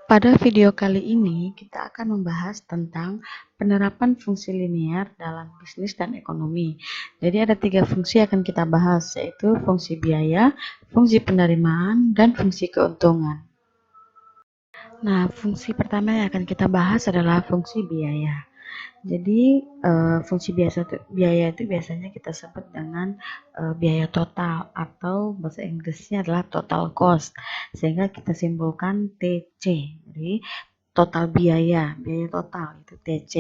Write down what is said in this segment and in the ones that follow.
Pada video kali ini, kita akan membahas tentang penerapan fungsi linear dalam bisnis dan ekonomi. Jadi ada 3 fungsi yang akan kita bahas, yaitu fungsi biaya, fungsi penerimaan, dan fungsi keuntungan. Nah, fungsi pertama yang akan kita bahas adalah fungsi biaya. Jadi fungsi biaya itu biasanya kita sebut dengan biaya total, atau bahasa Inggrisnya adalah total cost, sehingga kita simpulkan TC. Jadi total biaya total itu TC.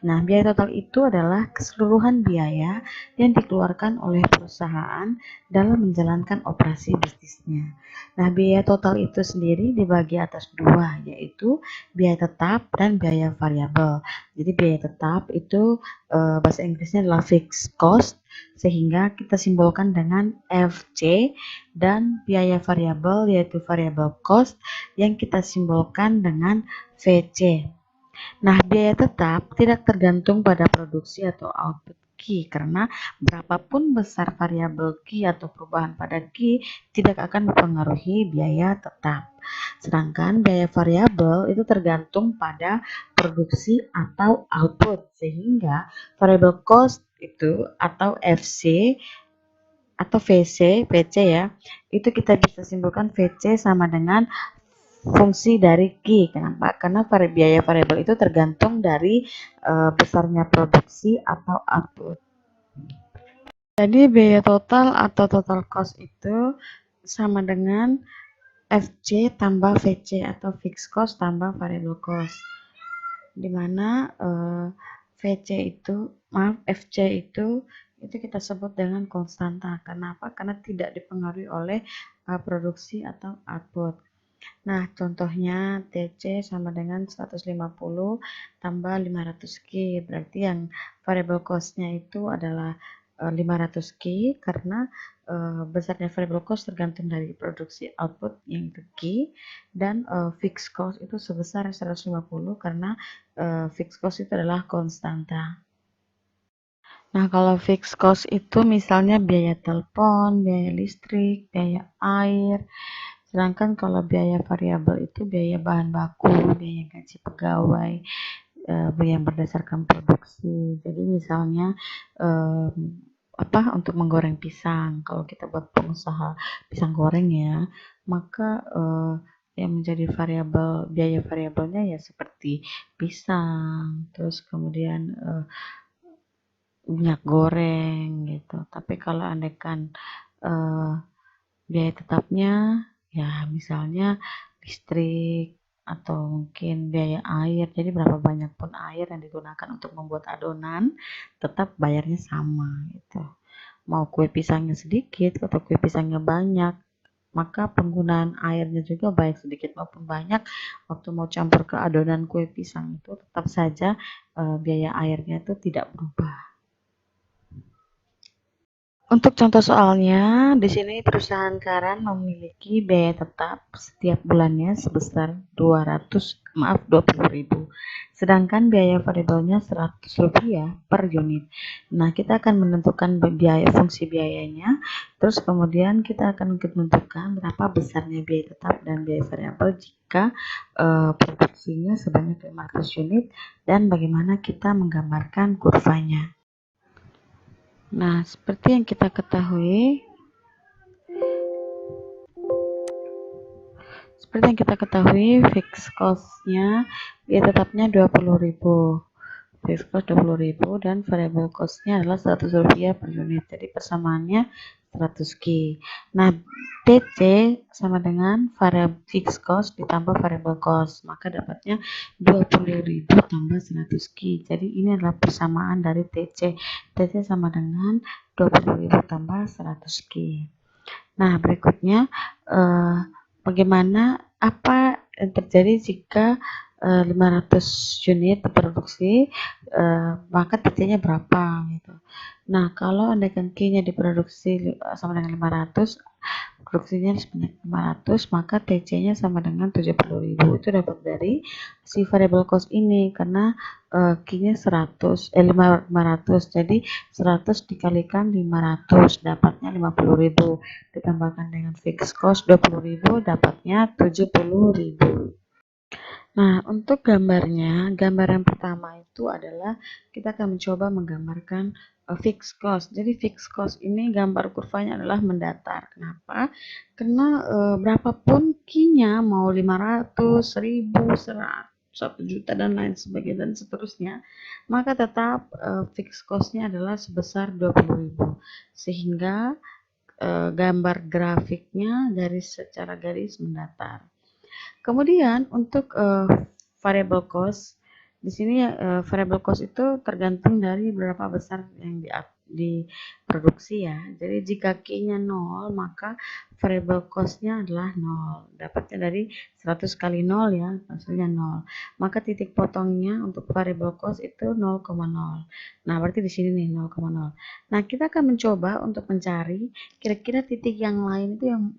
Nah, biaya total itu adalah keseluruhan biaya yang dikeluarkan oleh perusahaan dalam menjalankan operasi bisnisnya. Nah, biaya total itu sendiri dibagi atas 2, yaitu biaya tetap dan biaya variabel. Jadi biaya tetap itu bahasa Inggrisnya adalah fixed cost, sehingga kita simbolkan dengan FC, dan biaya variabel yaitu variable cost yang kita simbolkan dengan VC. Nah, biaya tetap tidak tergantung pada produksi atau output Q, karena berapapun besar variabel Q atau perubahan pada Q tidak akan mempengaruhi biaya tetap. Sedangkan biaya variabel itu tergantung pada produksi atau output, sehingga variable cost itu atau FC atau VC ya, itu kita bisa simpulkan VC sama dengan fungsi dari Q. Kenapa? Karena biaya variabel itu tergantung dari besarnya produksi atau output. Jadi biaya total atau total cost itu sama dengan FC tambah VC atau fixed cost tambah variable cost. Dimana FC itu kita sebut dengan konstanta. Kenapa? Karena tidak dipengaruhi oleh produksi atau output. Nah, contohnya TC sama dengan 150 tambah 500 Q. Berarti yang variable cost-nya itu adalah 500 Q, karena besarnya variable cost tergantung dari produksi output yang itu Q, dan fixed cost itu sebesar 150 karena fixed cost itu adalah konstanta. Nah, kalau fixed cost itu misalnya biaya telepon, biaya listrik, biaya air. Sedangkan kalau biaya variabel itu biaya bahan baku, biaya gaji pegawai, yang berdasarkan produksi. Jadi misalnya untuk menggoreng pisang, kalau kita buat pengusaha pisang goreng ya, maka yang menjadi biaya variabelnya ya seperti pisang, terus kemudian minyak goreng gitu. Tapi kalau andaikan biaya tetapnya ya misalnya listrik atau mungkin biaya air, jadi berapa banyak pun air yang digunakan untuk membuat adonan tetap bayarnya sama gitu. Mau kue pisangnya sedikit atau kue pisangnya banyak, maka penggunaan airnya juga baik sedikit maupun banyak, waktu mau campur ke adonan kue pisang itu tetap saja biaya airnya itu tidak berubah. Untuk contoh soalnya, di sini perusahaan Karan memiliki biaya tetap setiap bulannya sebesar 20.000. Sedangkan biaya variabelnya Rp100 per unit. Nah, kita akan menentukan fungsi biayanya, terus kemudian kita akan menentukan berapa besarnya biaya tetap dan biaya variabel jika produksinya sebanyak 500 unit, dan bagaimana kita menggambarkan kurvanya. Nah, seperti yang kita ketahui, fixed cost-nya biaya tetapnya 20.000. Fixed cost 20.000 dan variable cost-nya adalah Rp100 per unit. Jadi persamaannya 100 Q. Nah, TC sama dengan fixed cost ditambah variable cost, maka dapatnya 20.000 tambah 100 Q. Jadi ini adalah persamaan dari TC. TC sama dengan 20.000 tambah 100 Q. Nah, berikutnya apa yang terjadi jika 500 unit diproduksi, maka TC-nya berapa gitu. Nah, kalau andaikan Q-nya diproduksi sama dengan 500, produksinya sebanyak 500, maka TC-nya sama dengan 70.000. Itu dapat dari si variable cost ini, karena Q-nya 500, jadi 100 dikalikan 500 dapatnya 50.000, ditambahkan dengan fixed cost 20.000 dapatnya 70.000. Nah, untuk gambarnya, gambar yang pertama itu adalah kita akan mencoba menggambarkan fixed cost. Jadi fixed cost ini gambar kurvanya adalah mendatar. Kenapa? Karena berapapun Q-nya mau 500, 1000, 100, 1 juta dan lain sebagainya dan seterusnya, maka tetap fixed cost-nya adalah sebesar 20.000. Sehingga gambar grafiknya garis secara garis mendatar. Kemudian untuk variable cost, di sini variable cost itu tergantung dari berapa besar yang diproduksi ya. Jadi jika Q-nya 0, maka variable cost-nya adalah 0. Dapatnya dari 100 kali 0 ya, hasilnya 0. Maka titik potongnya untuk variable cost itu 0,0. Nah, berarti di sini nih 0,0. Nah, kita akan mencoba untuk mencari kira-kira titik yang lain itu yang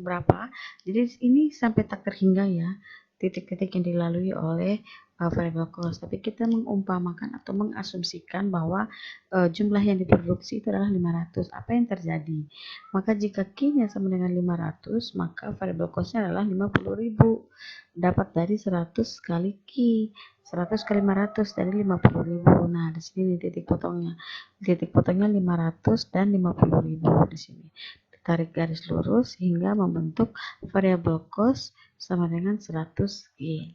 berapa. Jadi ini sampai tak terhingga ya titik-titik yang dilalui oleh variable cost. Tapi kita mengumpamakan atau mengasumsikan bahwa jumlah yang diproduksi itu adalah 500. Apa yang terjadi? Maka jika Q-nya sama dengan 500, maka variable cost-nya adalah 50.000. Dapat dari 100 kali Q. 100 kali 500 dari 50.000. Nah, di sini titik potongnya. Titik potongnya 500 dan 50.000 di sini. Tarik garis lurus hingga membentuk variable cost sama dengan 100 Q.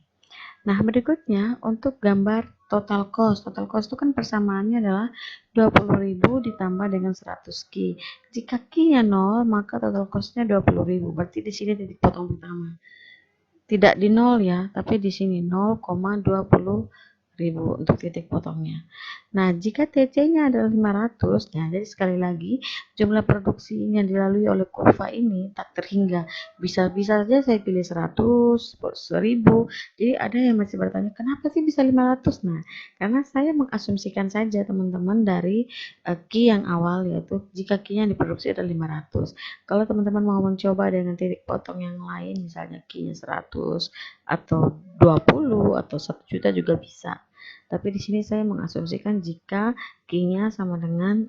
Nah, berikutnya untuk gambar total cost. Total cost itu kan persamaannya adalah 20.000 ditambah dengan 100 Q. Jika Q-nya 0, maka total cost-nya 20.000. Berarti di sini titik potong pertama. Tidak di 0 ya, tapi di sini 0,20.000 untuk titik potongnya. Nah, jika TC-nya adalah 500, nah jadi sekali lagi jumlah produksi yang dilalui oleh kurva ini tak terhingga. Bisa-bisa saja saya pilih 100, 1000. Jadi ada yang masih bertanya, kenapa sih bisa 500? Nah, karena saya mengasumsikan saja teman-teman dari Q yang awal, yaitu jika Q yang diproduksi adalah 500. Kalau teman-teman mau mencoba dengan titik potong yang lain, misalnya Q-nya 100 atau 20 atau 1 juta juga bisa. Tapi di sini saya mengasumsikan jika Q-nya sama dengan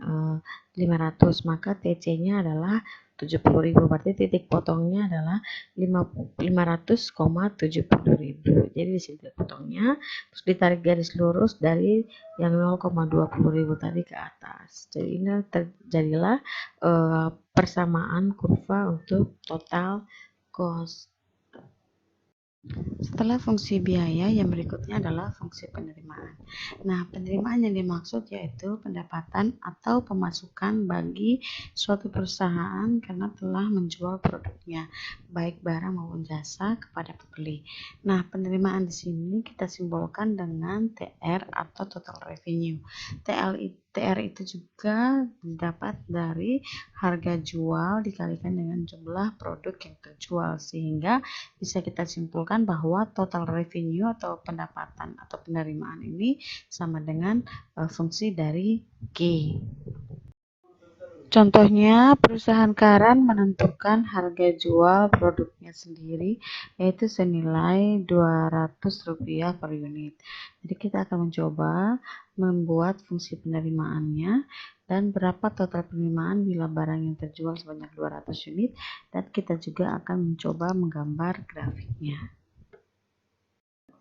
500, maka TC-nya adalah 70.000. Berarti titik potongnya adalah 500,70.000. Jadi di sini titik potongnya, terus ditarik garis lurus dari yang 0,20.000 tadi ke atas. Jadi ini terjadilah persamaan kurva untuk total cost. Setelah fungsi biaya, yang berikutnya adalah fungsi penerimaan. Nah, penerimaan yang dimaksud yaitu pendapatan atau pemasukan bagi suatu perusahaan karena telah menjual produknya, baik barang maupun jasa kepada pembeli. Nah, penerimaan di sini kita simbolkan dengan TR atau total revenue. TR itu juga didapat dari harga jual dikalikan dengan jumlah produk yang terjual, sehingga bisa kita simpulkan bahwa total revenue atau pendapatan atau penerimaan ini sama dengan fungsi dari Q. Contohnya, perusahaan Karan menentukan harga jual produknya sendiri yaitu senilai Rp200 per unit. Jadi kita akan mencoba membuat fungsi penerimaannya dan berapa total penerimaan bila barang yang terjual sebanyak 200 unit, dan kita juga akan mencoba menggambar grafiknya.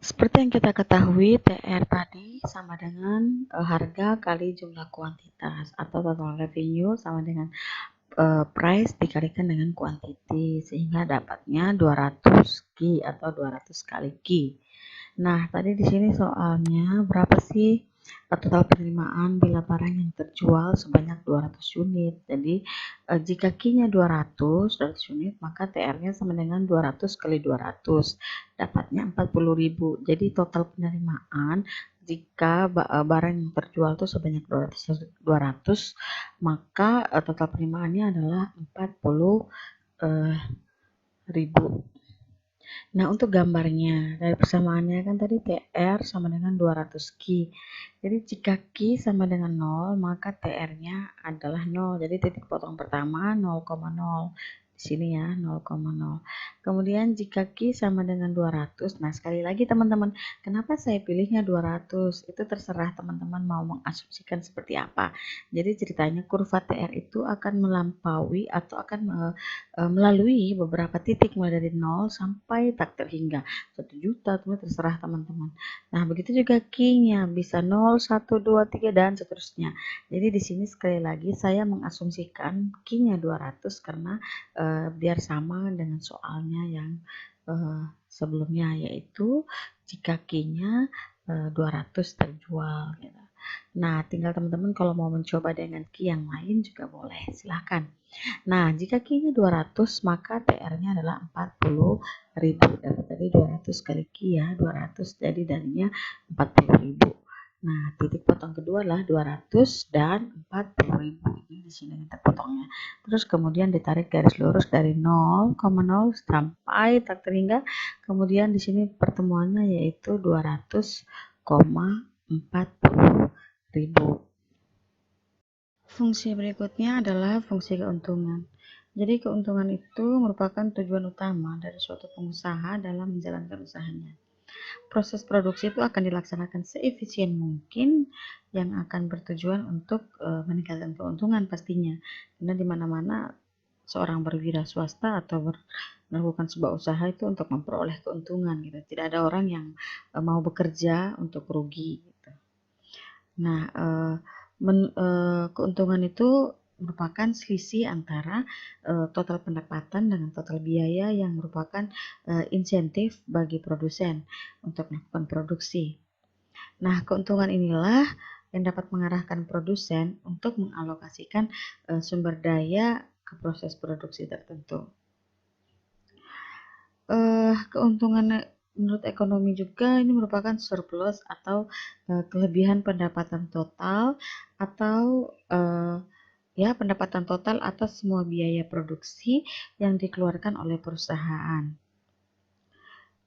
Seperti yang kita ketahui, TR tadi sama dengan harga kali jumlah kuantitas atau total revenue sama dengan price dikalikan dengan quantity, sehingga dapatnya 200 Q atau 200 kali Q. Nah, tadi di sini soalnya berapa sih total penerimaan bila barang yang terjual sebanyak 200 unit. Jadi jika Q-nya 200 unit, maka TR-nya sama dengan 200 kali 200, dapatnya 40.000. Jadi total penerimaan jika barang yang terjual itu sebanyak 200, maka total penerimaannya adalah 40.000. Nah, untuk gambarnya dari persamaannya kan tadi TR sama dengan 200 Q. Jadi jika Q sama dengan 0, maka TR-nya adalah 0. Jadi titik potong pertama 0,0. Di Di sini ya 0,0. Kemudian jika Q sama dengan 200, nah sekali lagi teman-teman, kenapa saya pilihnya 200? Itu terserah teman-teman mau mengasumsikan seperti apa. Jadi ceritanya kurva TR itu akan melampaui atau akan melalui beberapa titik mulai dari 0 sampai tak terhingga 1 juta, terserah teman-teman. Nah begitu juga Q-nya bisa 0, 1, 2, 3 dan seterusnya. Jadi di sini sekali lagi saya mengasumsikan Q-nya 200 karena biar sama dengan soalnya yang sebelumnya, yaitu jika Q-nya 200 terjual gitu. Nah, tinggal teman-teman kalau mau mencoba dengan Q yang lain juga boleh, silahkan. Nah, jika Q-nya 200 maka TR-nya adalah 40.000. Dapat dari 200 kali Q ya, 200 jadi darinya 40.000. Nah, titik potong kedua adalah 200 dan 40.000. Ini di sini kita potongnya. Terus kemudian ditarik garis lurus dari 0,0 sampai tak terhingga. Kemudian di sini pertemuannya yaitu 200,40.000. Fungsi berikutnya adalah fungsi keuntungan. Jadi keuntungan itu merupakan tujuan utama dari suatu pengusaha dalam menjalankan usahanya. Proses produksi itu akan dilaksanakan seefisien mungkin yang akan bertujuan untuk meningkatkan keuntungan pastinya. Karena di mana-mana seorang berwira swasta atau melakukan sebuah usaha itu untuk memperoleh keuntungan gitu. Tidak ada orang yang mau bekerja untuk rugi gitu. Nah, keuntungan itu merupakan selisih antara total pendapatan dengan total biaya yang merupakan insentif bagi produsen untuk melakukan produksi. Nah, keuntungan inilah yang dapat mengarahkan produsen untuk mengalokasikan sumber daya ke proses produksi tertentu. Keuntungan menurut ekonomi juga ini merupakan surplus atau kelebihan pendapatan total atau ya pendapatan total atas semua biaya produksi yang dikeluarkan oleh perusahaan.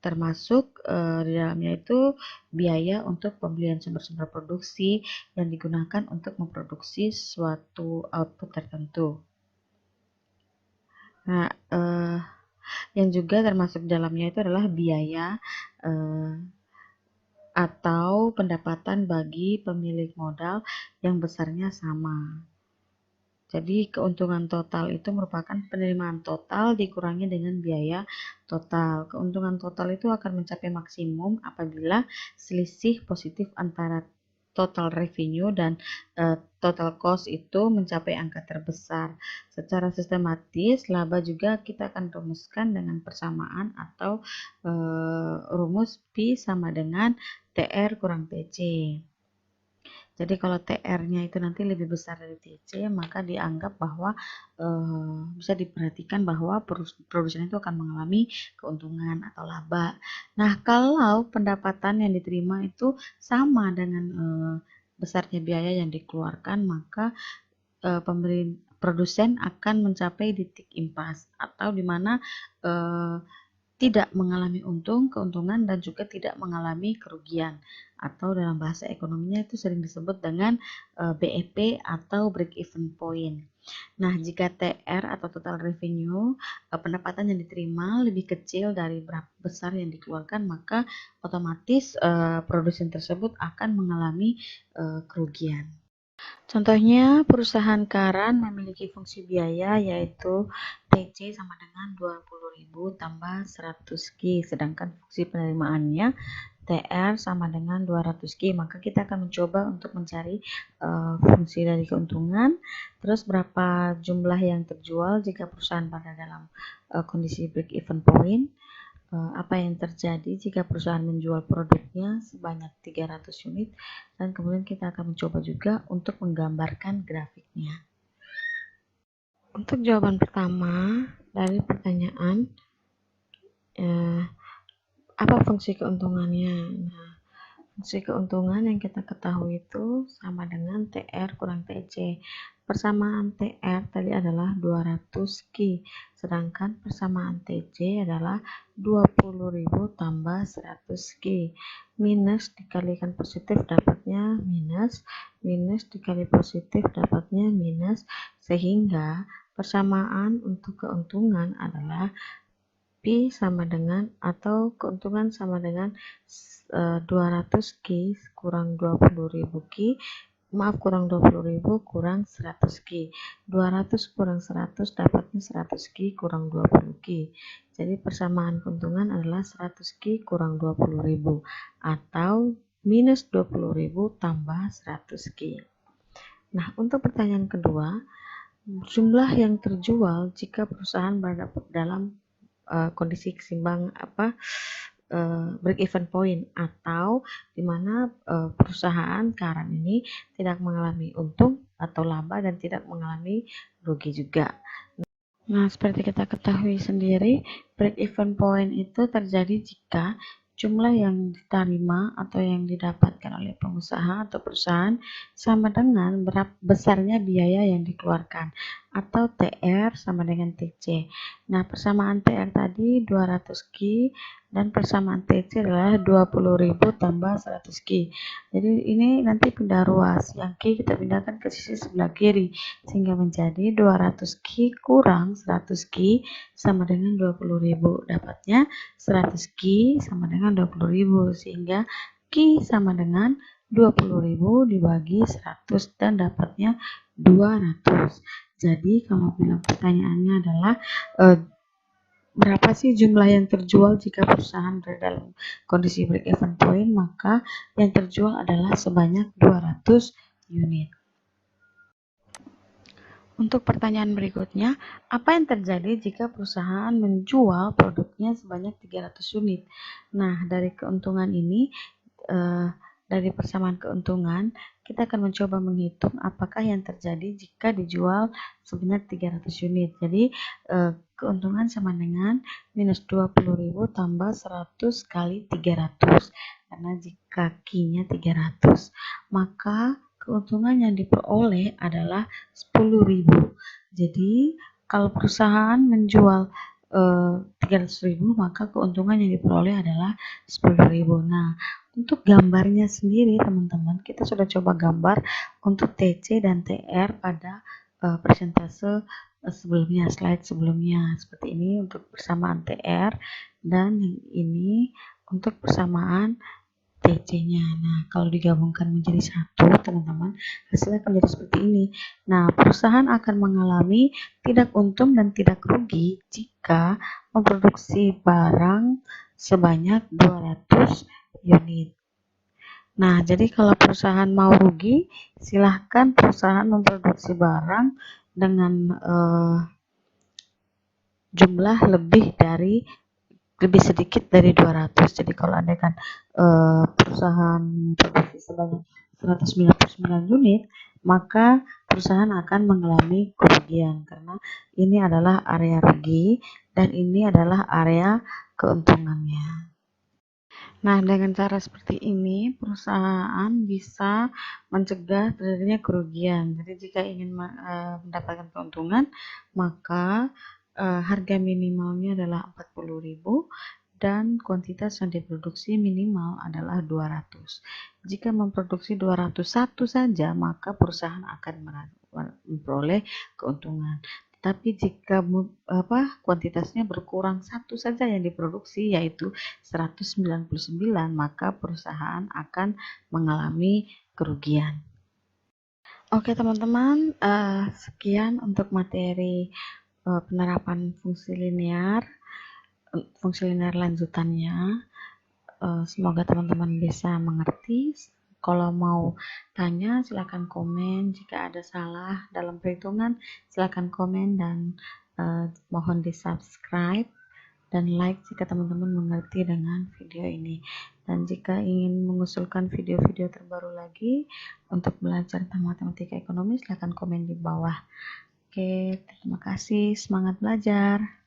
Termasuk di dalamnya itu biaya untuk pembelian sumber-sumber produksi yang digunakan untuk memproduksi suatu output tertentu. Nah, yang juga termasuk dalamnya itu adalah biaya atau pendapatan bagi pemilik modal yang besarnya sama. Jadi keuntungan total itu merupakan penerimaan total dikurangi dengan biaya total. Keuntungan total itu akan mencapai maksimum apabila selisih positif antara total revenue dan total cost itu mencapai angka terbesar. Secara sistematis, laba juga kita akan rumuskan dengan persamaan atau rumus P sama dengan TR kurang TC. Jadi kalau TR-nya itu nanti lebih besar dari TC, maka dianggap bahwa bisa diperhatikan bahwa produsen itu akan mengalami keuntungan atau laba. Nah, kalau pendapatan yang diterima itu sama dengan besarnya biaya yang dikeluarkan, maka produsen akan mencapai titik impas atau di mana tidak mengalami keuntungan dan juga tidak mengalami kerugian, atau dalam bahasa ekonominya itu sering disebut dengan BEP atau break even point. Nah, jika TR atau total revenue pendapatan yang diterima lebih kecil dari berapa besar yang dikeluarkan, maka otomatis produsen tersebut akan mengalami kerugian. Contohnya, perusahaan Karan memiliki fungsi biaya yaitu TC sama dengan 20.000 tambah 100 Q, sedangkan fungsi penerimaannya TR sama dengan 200 Q. Maka kita akan mencoba untuk mencari fungsi dari keuntungan, terus berapa jumlah yang terjual jika perusahaan pada dalam kondisi break even point. Apa yang terjadi jika perusahaan menjual produknya sebanyak 300 unit, dan kemudian kita akan mencoba juga untuk menggambarkan grafiknya. Untuk jawaban pertama dari pertanyaan apa fungsi keuntungannya? Nah, fungsi keuntungan yang kita ketahui itu sama dengan TR kurang TC. Persamaan TR tadi adalah 200 Q, sedangkan persamaan TC adalah 20.000 tambah 100 Q. Minus dikalikan positif dapatnya minus, minus dikali positif dapatnya minus, sehingga Persamaan untuk keuntungan adalah Pi sama dengan atau keuntungan sama dengan 200 Ki kurang 20.000 Ki, kurang 20.000 kurang 100 Ki. 200 kurang 100 dapatnya 100 Ki kurang 20 Ki. Jadi persamaan keuntungan adalah 100 Ki kurang 20.000 atau minus 20.000 tambah 100 Ki. Nah, untuk pertanyaan kedua, jumlah yang terjual jika perusahaan berada dalam kondisi kesimbang break even point, atau di mana perusahaan sekarang ini tidak mengalami untung atau laba dan tidak mengalami rugi juga. Nah, seperti kita ketahui sendiri, break even point itu terjadi jika jumlah yang diterima atau yang didapatkan oleh pengusaha atau perusahaan sama dengan berapa besarnya biaya yang dikeluarkan, atau TR sama dengan TC. Nah, persamaan TR tadi 200 Ki dan persamaan TC adalah 20.000 tambah 100 Ki. Jadi ini nanti pindah ruas, yang Ki kita pindahkan ke sisi sebelah kiri sehingga menjadi 200 Ki kurang 100 Ki sama dengan 20.000. Dapatnya 100 Ki sama dengan 20.000, sehingga Ki sama dengan 20.000 dibagi 100 dan dapatnya 200. Jadi kalau bilang pertanyaannya adalah berapa sih jumlah yang terjual jika perusahaan berada dalam kondisi break even point, maka yang terjual adalah sebanyak 200 unit. Untuk pertanyaan berikutnya, apa yang terjadi jika perusahaan menjual produknya sebanyak 300 unit? Nah, dari keuntungan ini, dari persamaan keuntungan, kita akan mencoba menghitung apakah yang terjadi jika dijual sebanyak 300 unit. Jadi, keuntungan sama dengan minus 20.000 tambah 100 kali 300. Karena jika Ki-nya 300, maka keuntungan yang diperoleh adalah 10.000. Jadi, kalau perusahaan menjual 300.000, maka keuntungan yang diperoleh adalah 10.000. Nah, untuk gambarnya sendiri teman-teman, kita sudah coba gambar untuk TC dan TR pada persentase sebelumnya, slide sebelumnya. Seperti ini untuk persamaan TR dan yang ini untuk persamaan TC-nya. Nah, kalau digabungkan menjadi satu, teman-teman, hasilnya akan menjadi seperti ini. Nah, perusahaan akan mengalami tidak untung dan tidak rugi jika memproduksi barang sebanyak 200 unit. Nah, jadi kalau perusahaan mau rugi, silahkan perusahaan memproduksi barang dengan jumlah lebih sedikit dari 200. Jadi kalau andaikan perusahaan produksi sebanyak 199 unit, maka perusahaan akan mengalami kerugian karena ini adalah area rugi dan ini adalah area keuntungannya. Nah, dengan cara seperti ini, perusahaan bisa mencegah terjadinya kerugian. Jadi, jika ingin mendapatkan keuntungan, maka harga minimalnya adalah 40.000 dan kuantitas yang diproduksi minimal adalah 200. Jika memproduksi 201 saja, maka perusahaan akan memperoleh keuntungan. Tapi jika kuantitasnya berkurang satu saja yang diproduksi, yaitu 199, maka perusahaan akan mengalami kerugian. Oke teman-teman, sekian untuk materi penerapan fungsi linear lanjutannya. Semoga teman-teman bisa mengerti. Kalau mau tanya silakan komen, jika ada salah dalam perhitungan silakan komen dan mohon di subscribe dan like jika teman-teman mengerti dengan video ini. Dan jika ingin mengusulkan video-video terbaru lagi untuk belajar tentang matematika ekonomi, silakan komen di bawah. Oke, terima kasih, semangat belajar.